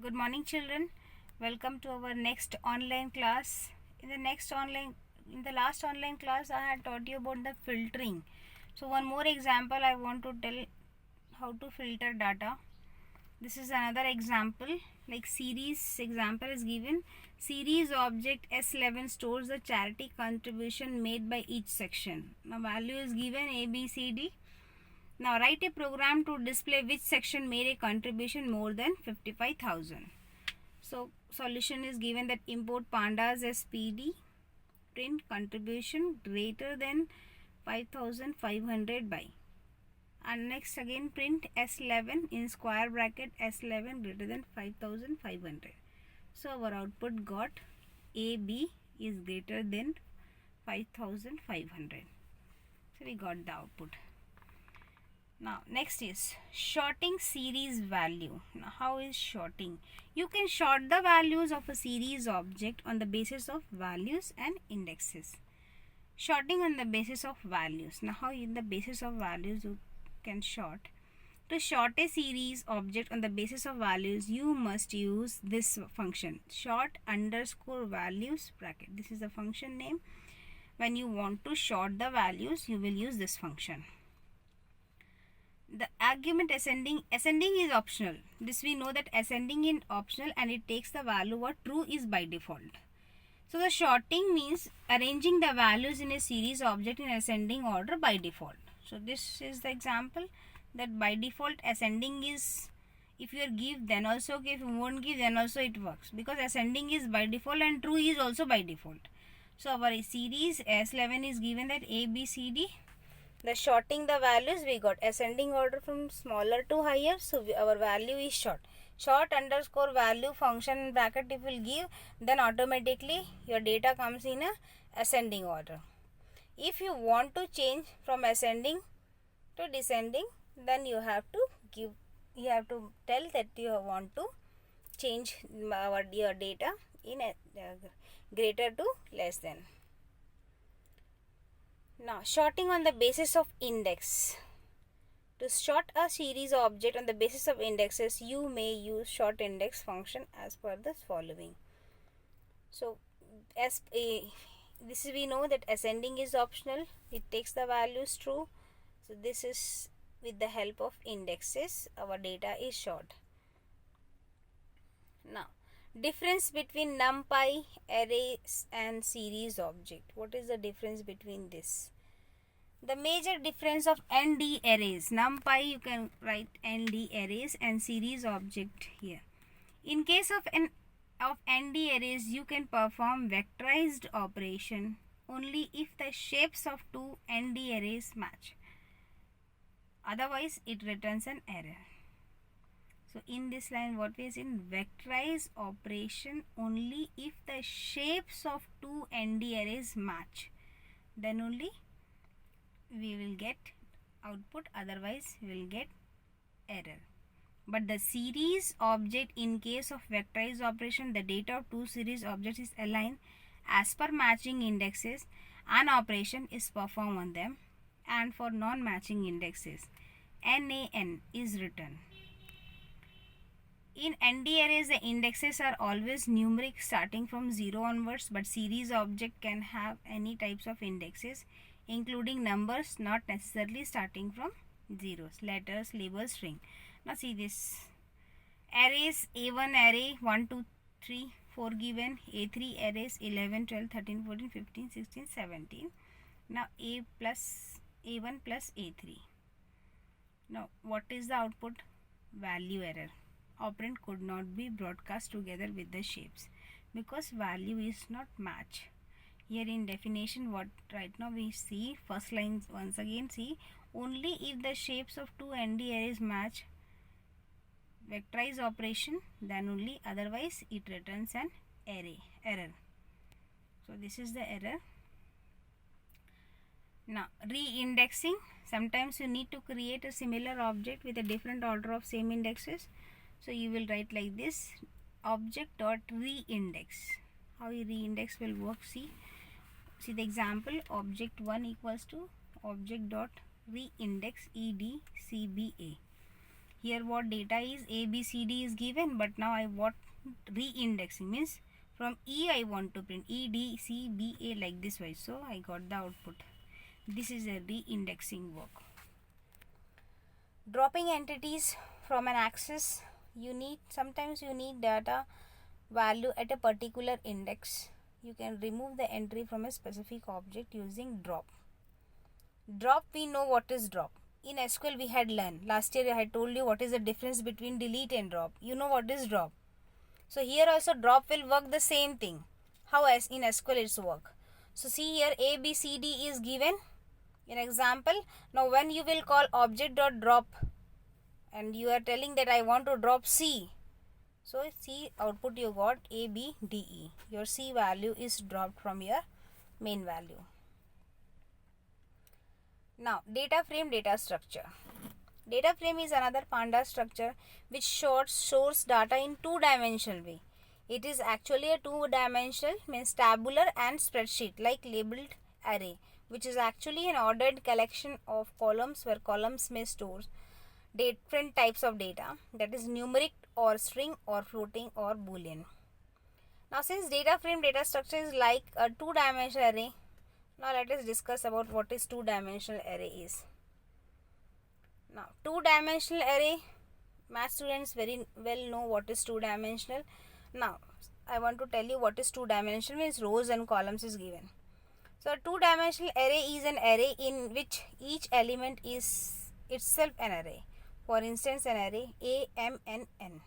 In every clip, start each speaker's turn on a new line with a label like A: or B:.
A: Good morning, children. Welcome to our next online class. In the last online class, I had taught you about the filtering. So, one more example I want to tell how to filter data. This is another example. Like series example is given. Series object S11 stores the charity contribution made by each section. Now, value is given A, B, C, D. Now write a program to display which section made a contribution more than 55,000. So solution is given that import pandas as PD, print contribution greater than 5,500 by, and next again print S11 in square bracket S11 greater than 5,500. So our output got AB is greater than 5,500. So we got the output. Now next is sorting series value. Now how is sorting? You can sort the values of a series object on the basis of values and indexes. Sorting on the basis of values. Now how in the basis of values you can sort? To sort a series object on the basis of values, you must use this function, sort underscore values bracket. This is the function name. When you want to sort the values, you will use this function. The argument ascending is optional. This we know that ascending is optional and it takes the value what true is by default. So the sorting means arranging the values in a series object in ascending order by default. So this is the example that by default ascending is, if you give then also okay, if you won't give then also it works, because ascending is by default and true is also by default. So our series S11 is given that A, B, C, D. The sorting the values, we got ascending order from smaller to higher, so our value is sort underscore value function in bracket if will give, then automatically your data comes in a ascending order. If you want to change from ascending to descending, then you have to tell that you want to change your data in a greater to less than. Now sorting on the basis of index. To sort a series object on the basis of indexes, you may use sort index function as per the following. So as this we know that ascending is optional, it takes the values true. So this is with the help of indexes our data is sort. Now difference between NumPy arrays and series object. What is the difference between this? The major difference of ND arrays, NumPy you can write ND arrays and series object here. In case of ND arrays, you can perform vectorized operation only if the shapes of two ND arrays match. Otherwise, it returns an error. So in this line, what we are saying, vectorize operation only if the shapes of two ND arrays match. Then only we will get output, otherwise we will get error. But the series object, in case of vectorized operation, the data of two series objects is aligned as per matching indexes. An operation is performed on them, and for non-matching indexes, NaN is written. In ND arrays, the indexes are always numeric starting from 0 onwards, but series object can have any types of indexes including numbers, not necessarily starting from zeros, letters, labels, string. Now see this. Arrays A1 array 1, 2, 3, 4 given, A3 arrays 11, 12, 13, 14, 15, 16, 17. Now A1 plus A3. Now what is the output? Value error. Operand could not be broadcast together with the shapes because value is not match. Here in definition, what right now we see, first line once again see, only if the shapes of two ND arrays match vectorize operation, then only, otherwise it returns an error. So this is the error. Now re-indexing, sometimes you need to create a similar object with a different order of same indexes. So you will write like this, object dot reindex. How reindex will work, see the example, object 1 equals to object dot reindex EDCBA. here what data is A, B, C, D is given, but now I want re-indexing, means from E I want to print E, D, C, B, A like this way. So I got the output. This is a re-indexing work. Dropping entities from an axis, sometimes you need data value at a particular index. You can remove the entry from a specific object using drop. Drop, we know what is drop. In SQL we had learned. Last year I had told you what is the difference between delete and drop. You know what is drop. So here also drop will work the same thing. How as in SQL it's work. So see here A, B, C, D is given in example. Now when you will call object.drop and you are telling that I want to drop C. So C output you got A, B, D, E. Your C value is dropped from your main value. Now data frame data structure. Data frame is another Pandas structure which stores data in two-dimensional way. It is actually a two-dimensional, means tabular and spreadsheet like labeled array, which is actually an ordered collection of columns where columns may store different types of data, that is numeric or string or floating or boolean. Now since data frame data structure is like a two-dimensional array, now let us discuss about what is two-dimensional array is. Now two-dimensional array, math students very well know what is two-dimensional. Now I want to tell you what is two-dimensional, means rows and columns is given. So a two-dimensional array is an array in which each element is itself an array. For instance, an array A, M, N, N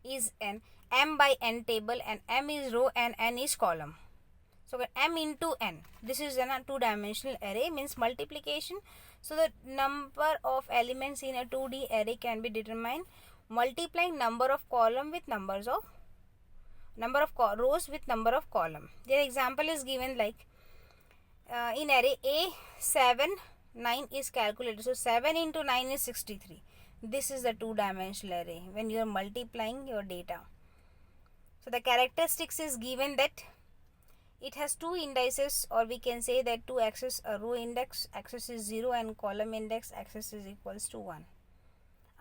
A: is an M by N table, and M is row and N is column. So M into N, this is a two-dimensional array, means multiplication. So the number of elements in a 2D array can be determined multiplying number of column with rows with number of column. The example is given like in array A 7 9 is calculated. So 7 into 9 is 63. This is the two-dimensional array when you are multiplying your data. So the characteristics is given that it has two indices, or we can say that two axes, a row index axis is 0 and column index axis is equals to 1.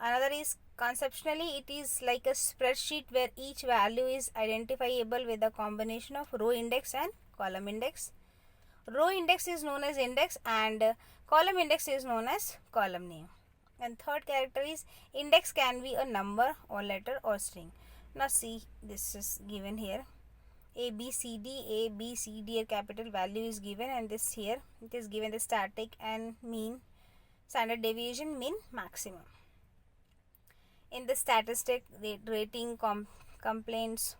A: Another is conceptually it is like a spreadsheet where each value is identifiable with a combination of row index and column index. Row index is known as index and column index is known as column name. And third character is index can be a number or letter or string. Now see, this is given here. A, B, C, D, a capital value is given, and this here it is given the static and mean, standard deviation, mean, maximum. In the statistic, rating, complaints,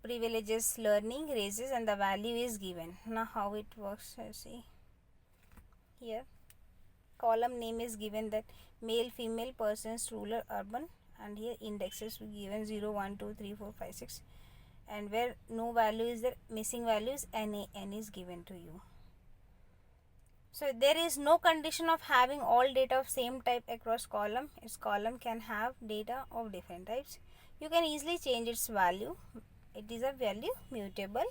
A: privileges, learning, raises, and the value is given. Now how it works, see here, column name is given that male, female, persons, rural, urban, and here indexes given 0, 1, 2, 3, 4, 5, 6, and where no value is there, missing values, N is given to you. So there is no condition of having all data of same type across column. Its column can have data of different types. You can easily change its value. It is a value mutable.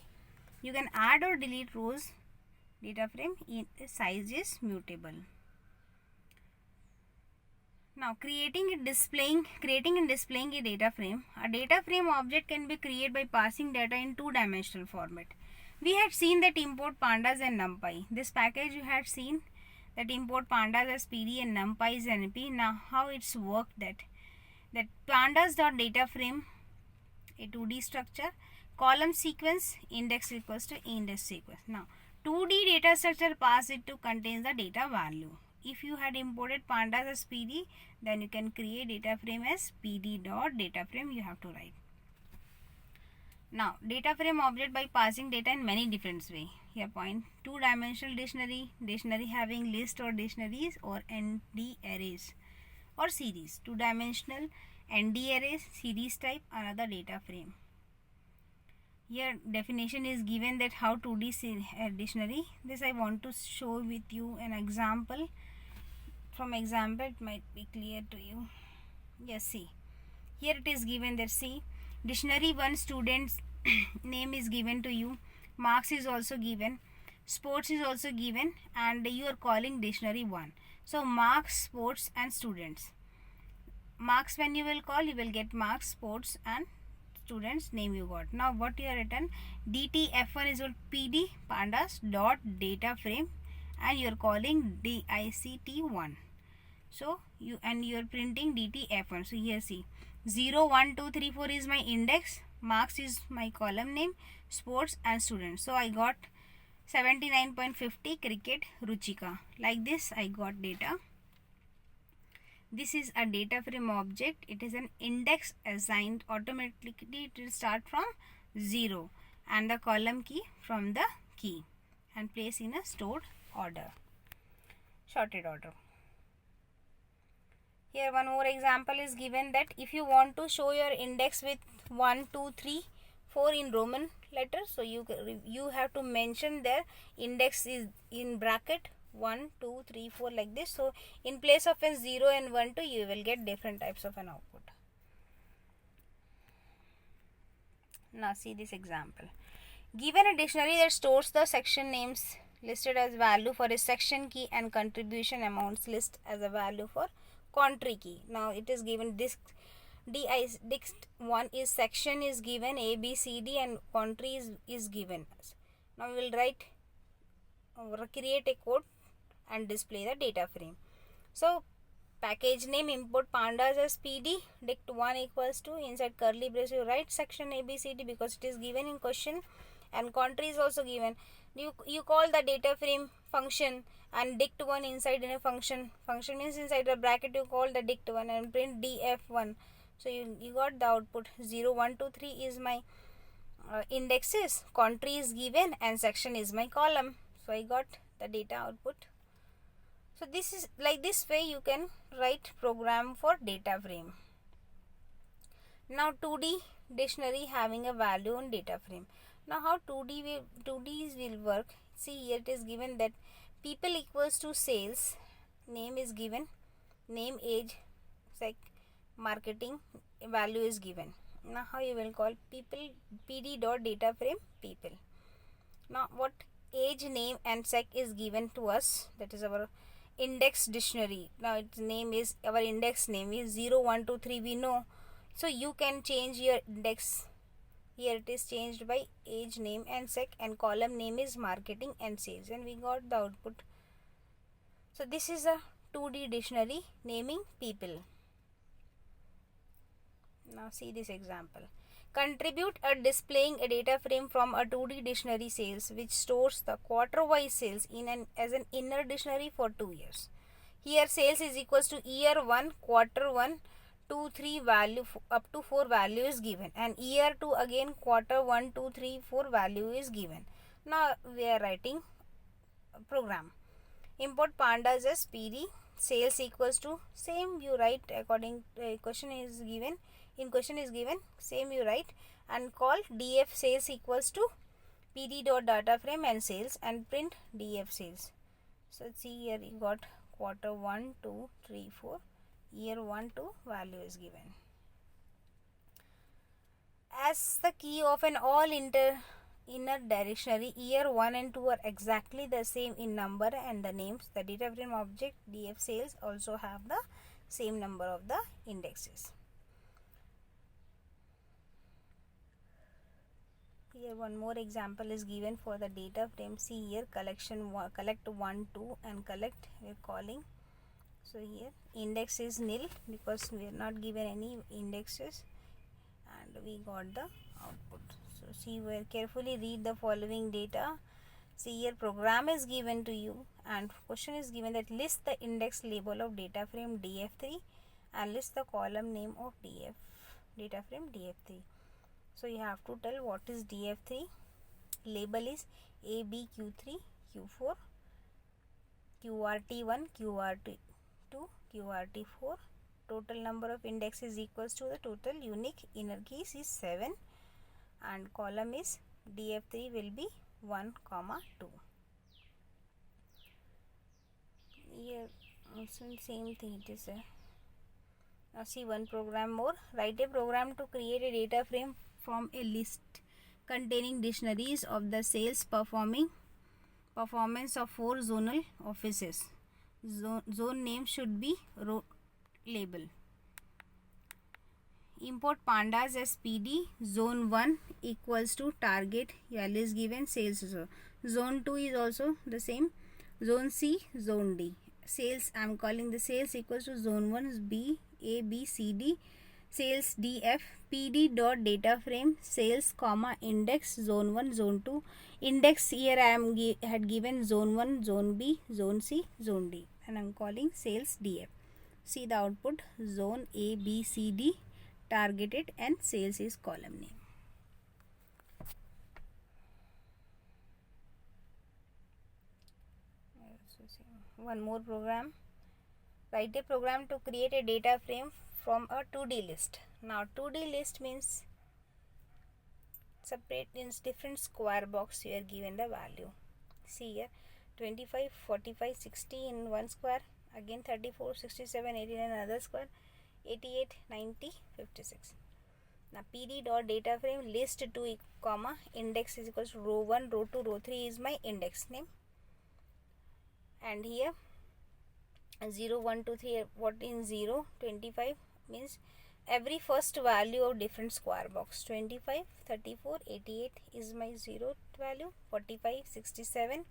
A: You can add or delete rows. Data frame in size is mutable. Now creating and displaying a data frame. A data frame object can be created by passing data in two-dimensional format. We had seen that import pandas and numpy. This package you had seen that import pandas as PD and numpy is NP. Now how it's worked, that pandas.data frame, a 2D structure, column sequence, index equals to index sequence. Now 2D data structure pass it to contains the data value. If you had imported pandas as PD, then you can create data frame as PD.data frame you have to write. Now data frame object by passing data in many different ways. Here point, two-dimensional dictionary having list or dictionaries or ND arrays or series. Two-dimensional ND arrays, series type, another data frame. Here definition is given that how 2D dictionary. This I want to show with you an example. From example it might be clear to you. Yes, see. Here it is given that see, dictionary 1 student's name is given to you. Marks is also given. Sports is also given, and you are calling dictionary 1. So marks, sports and students. Marks, when you will call, you will get marks, sports and students name you got. Now what you have written, DTF1 is equal PD pandas dot data frame, and you are calling DICT1. So you are printing DTF1. So here see, 0 1 2 3 4 is my index, marks is my column name, sports and students. So I got 79.50 cricket Ruchika. Like this I got data. This is a data frame object. It is an index assigned automatically. It will start from 0 and the column key from the key and place in a stored order, sorted order. Here one more example is given, that if you want to show your index with 1 2 3 4 in Roman letters, so you have to mention their index is in bracket 1 2 3 4 like this. So in place of a 0 and 1 2, you will get different types of an output. Now see this example. Given a dictionary that stores the section names listed as value for a section key and contribution amounts list as a value for country key. Now it is given dict 1 is section is given A B C D and country is given. Now we will write or create a code and display the data frame. So package name, import pandas as PD, dict1 equals to, inside curly brace you write section ABCD because it is given in question, and country is also given. You call the data frame function and dict1 inside in a function means inside the bracket you call the dict1 and print df1. So you got the output 0 1 2 3 is my indexes, country is given and section is my column. So I got the data output. So this is like this way you can write program for data frame. Now 2D dictionary having a value on data frame. Now how 2Ds will work? See here it is given that people equals to sales, name is given, name, age, sec, marketing, value is given. Now how you will call people, PD dot data frame people. Now what age, name and sec is given to us, that is our index dictionary. Now its name is, our index name is 0 1 2 3 we know. So you can change your index. Here it is changed by age, name and sec, and column name is marketing and sales, and we got the output. So this is a 2D dictionary naming people. Now see this example. Contribute a displaying a data frame from a 2D dictionary sales which stores the quarter-wise sales as an inner dictionary for 2 years. Here sales is equals to year 1, quarter 1, 2, 3 value up to 4 value is given, and year 2 again quarter 1, 2, 3, 4 value is given. Now we are writing a program. Import pandas as PD, sales equals to, same you write according to question is given. In question is given, same you write, and call df sales equals to PD dot data frame and sales and print df sales. So see here you got quarter 1, 2, 3, 4, year 1, 2 value is given. As the key of an all inner dictionary, year 1 and 2 are exactly the same in number and the names. The data frame object df sales also have the same number of the indexes. Here one more example is given for the data frame. See here collect 1 2 and collect we are calling. So here index is nil because we are not given any indexes, and we got the output. So see, we carefully read the following data. See here program is given to you and question is given that list the index label of data frame df3 and list the column name of data frame df3. So you have to tell what is df3. Label is ABQ3, Q4, QRT1, QRT2, QRT4. Total number of indexes equals to the total unique inner keys is 7, and column is df3 will be 1, 2. Here also same thing it is. Now see one program more. Write a program to create a data frame from a list containing dictionaries of the sales performance of 4 zonal offices. zone name should be row label. Import pandas as PD. Zone 1 equals to target, value is given, sales. Zone 2 is also the same. Zone C, zone D. Sales, I am calling the sales equals to zone 1 is B, A, B, C, D. Sales DF, PD dot data frame, sales comma index, zone 1, zone 2. Index here I am had given zone 1, zone B, zone C, zone D, and I am calling sales DF. See the output, zone A, B, C, D, targeted, and sales is column name. One more program. Write a program to create a data frame from a 2D list. Now 2D list means separate in different square box. You are given the value. See here, 25, 45, 60 in one square, again 34, 67, 89 another square, 88, 90, 56. Now PD dot data frame list 2 comma index is equals to row 1, row 2, row 3 is my index name, and here 0, 1, 2, 3, what in 0, 25 means every first value of different square box. 25, 34, 88 is my 0th value, 45, 67,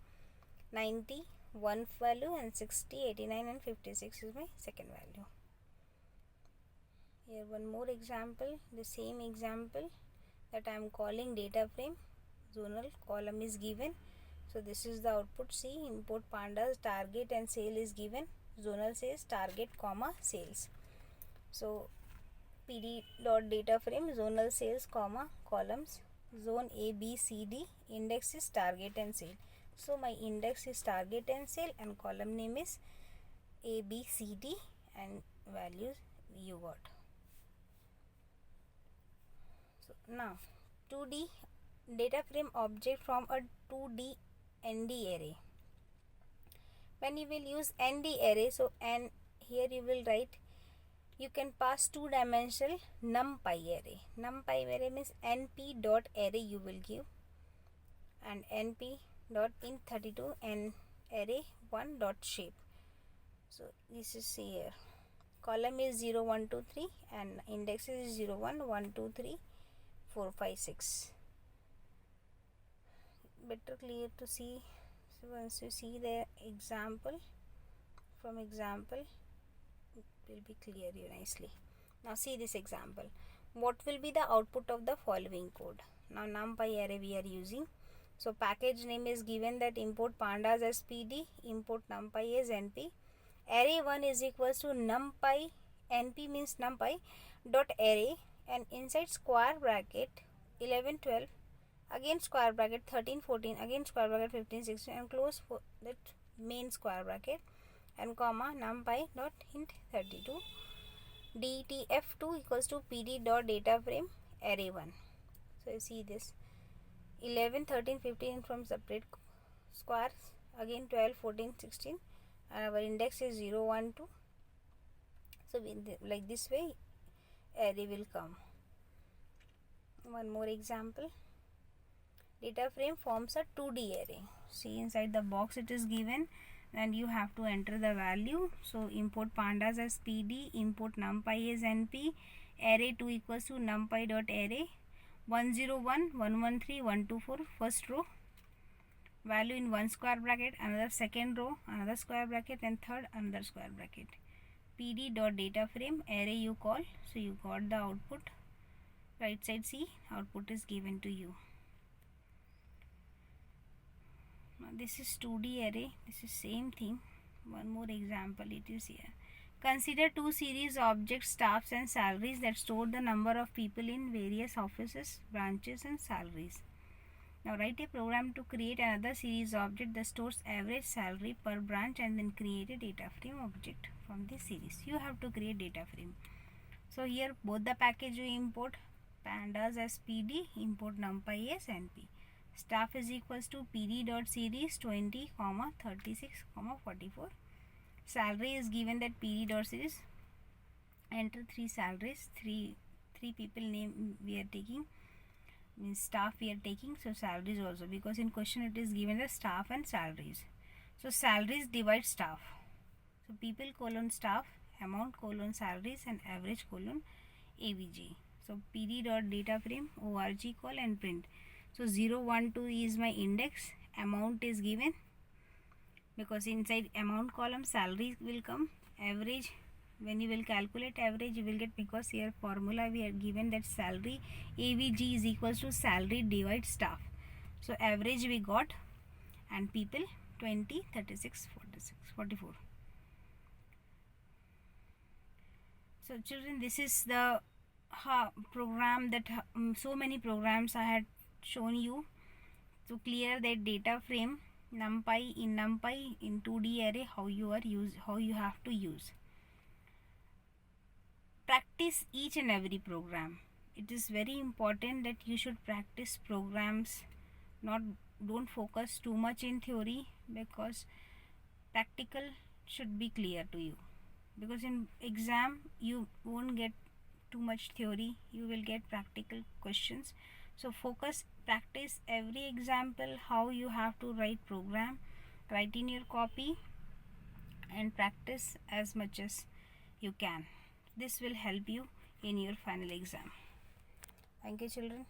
A: 90 one value, and 60, 89 and 56 is my second value. Here one more example, the same example that I am calling data frame. Zonal column is given, so this is the output. See, import pandas, target and sale is given. Zonal says target comma sales. So PD dot data frame, zonal sales comma columns, zone A, B, C, D, index is target and sale. So my index is target and sale, and column name is A, B, C, D, and values you got. So now 2D data frame object from a 2D ND array. When you will use ND array, so and here you will write, you can pass two-dimensional numpy array. Numpy array means np dot array you will give, and np dot int32 and array 1 dot shape. So this is here. Column is 0, 1, 2, 3 and index is 0, 1, 1, 2, 3, 4, 5, 6. Better clear to see. So once you see the example, from example it will be clear you nicely. Now see this example. What will be the output of the following code? Now numpy array we are using. So package name is given that import pandas as PD, import numpy as np. Array 1 is equals to numpy, np means numpy dot array, and inside square bracket 11, 12, again square bracket 13, 14, again square bracket 15, 16, and close for that main square bracket, and comma numpy dot int 32. dtf2 equals to PD dot data frame array 1. So you see this 11, 13, 15 from separate squares, again 12, 14, 16, and our index is 0, 1, 2. So like this way array will come. One more example. Data frame forms a 2D array. See, inside the box it is given and you have to enter the value. So import pandas as PD, import numpy as np, array 2 equals to numpy dot array 101, 113, 124, first row, value in one square bracket, another second row, another square bracket, and third another square bracket. PD dot data frame array you call. So you got the output. Right side see, output is given to you. Now this is 2D array. This is same thing. One more example it is here. Consider two series objects, staffs and salaries that store the number of people in various offices, branches and salaries. Now write a program to create another series object that stores average salary per branch and then create a data frame object from this series. You have to create data frame. So here both the package you import, pandas as PD, import numpy as np. Staff is equals to PD dot series 20, 36, 44. Salary is given that PD dot series. Enter three salaries, three people name we are taking, means staff we are taking, so salaries also, because in question it is given the staff and salaries. So salaries divide staff. So people colon staff, amount colon salaries, and average colon AVG. So PD dot data frame org call and print. So 0, 1, 2 is my index, amount is given because inside amount column salary will come, average, when you will calculate average you will get, because here formula we are given that salary AVG is equals to salary divide staff. So average we got, and people 20, 36, 46, 44. So children, this is the program that so many programs I had shown you to clear that data frame NumPy in 2D array, how you have to use. Practice each and every program. It is very important that you should practice programs, don't focus too much in theory, because practical should be clear to you, because in exam you won't get too much theory, you will get practical questions. So focus, practice every example, how you have to write program, write in your copy and practice as much as you can. This will help you in your final exam. Thank you children.